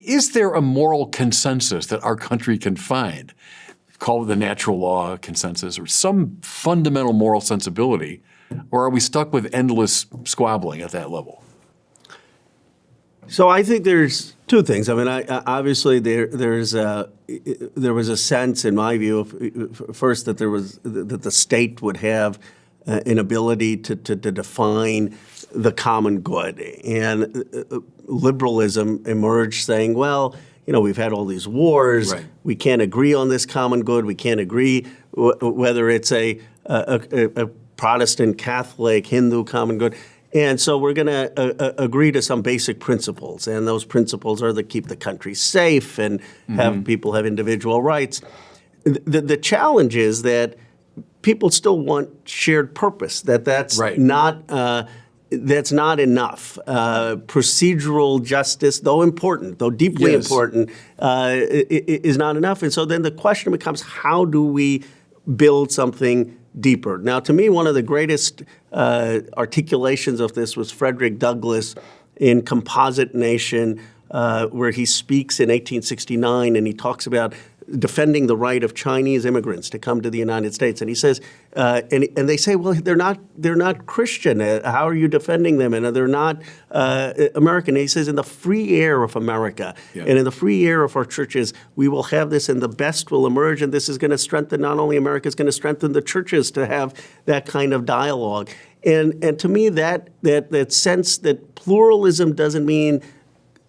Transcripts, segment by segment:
Is there a moral consensus that our country can find, call it the natural law consensus, or some fundamental moral sensibility, or are we stuck with endless squabbling at that level? So I think there's two things. I mean, obviously there was a sense, in my view, first that that the state would have an ability to define the common good, and liberalism emerged saying, well, we've had all these wars. Right. We can't agree on this common good. We can't agree whether it's a Protestant, Catholic, Hindu common good. And so we're going to agree to some basic principles. And those principles are to keep the country safe and have people have individual rights. The challenge is that people still want shared purpose, that's right. That's not enough. Procedural justice, though important, though deeply important, is not enough. And so then the question becomes, how do we build something deeper? Now, to me, one of the greatest articulations of this was Frederick Douglass in Composite Nation, where he speaks in 1869, and he talks about defending the right of Chinese immigrants to come to the United States. And he says, and they say, well, they're not Christian. How are you defending them? And they're not American. And he says, in the free air of America and in the free air of our churches, we will have this, and the best will emerge. And this is going to strengthen not only America, it's going to strengthen the churches to have that kind of dialogue. And to me, that sense that pluralism doesn't mean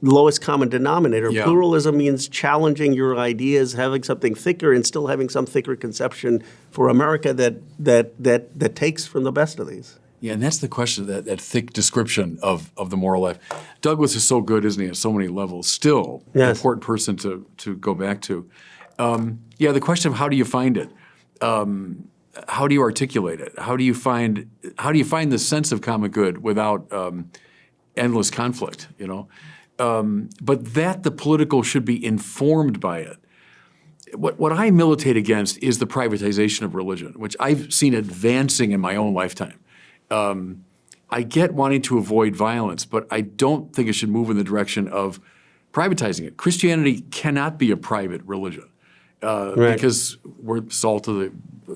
lowest common denominator. Yeah. Pluralism means challenging your ideas, having something thicker, and still having some thicker conception for America that takes from the best of these. Yeah, and that's the question, that thick description of the moral life. Douglass is so good, isn't he, at so many levels? Still, an important person to go back to. The question of how do you find it? How do you articulate it? How do you find the sense of common good without endless conflict? But that the political should be informed by it. What I militate against is the privatization of religion, which I've seen advancing in my own lifetime. I get wanting to avoid violence, but I don't think it should move in the direction of privatizing it. Christianity cannot be a private religion because we're salt of the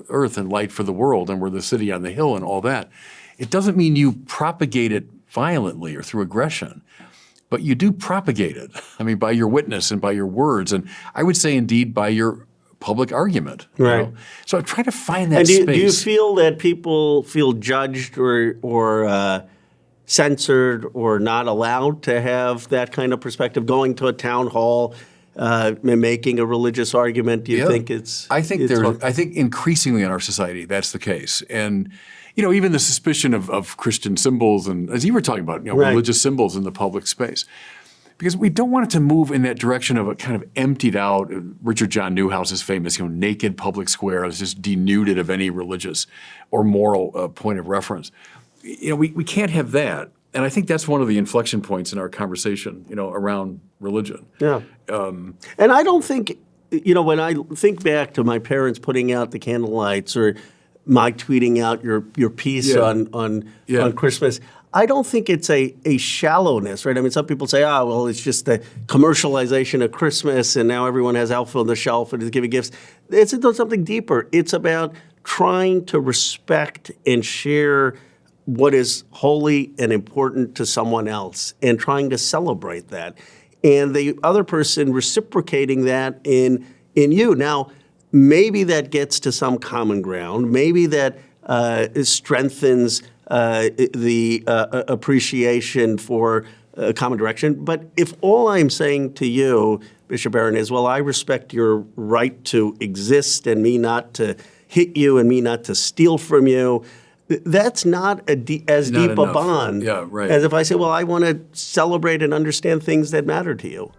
earth and light for the world, and we're the city on the hill and all that. It doesn't mean you propagate it violently or through aggression. But you do propagate it, by your witness and by your words, and I would say indeed by your public argument. Right. So I'm trying to find that space. Do you feel that people feel judged or censored or not allowed to have that kind of perspective? Going to a town hall, making a religious argument, do you think it's? I think increasingly in our society that's the case, and. Even the suspicion of Christian symbols and, as you were talking about, religious symbols in the public space. Because we don't want it to move in that direction of a kind of emptied out, Richard John Newhouse's famous, naked public square that's just denuded of any religious or moral point of reference. We can't have that. And I think that's one of the inflection points in our conversation, around religion. Yeah. And I don't think, when I think back to my parents putting out the candlelights or my tweeting out your piece on Christmas, I don't think it's a shallowness, right? Some people say, it's just the commercialization of Christmas and now everyone has elf on the shelf and is giving gifts. It's something deeper. It's about trying to respect and share what is holy and important to someone else and trying to celebrate that. And the other person reciprocating that in you. Now, maybe that gets to some common ground. Maybe that strengthens the appreciation for a common direction. But if all I'm saying to you, Bishop Barron, is, well, I respect your right to exist and me not to hit you and me not to steal from you, that's not as deep a bond as if I say, well, I want to celebrate and understand things that matter to you.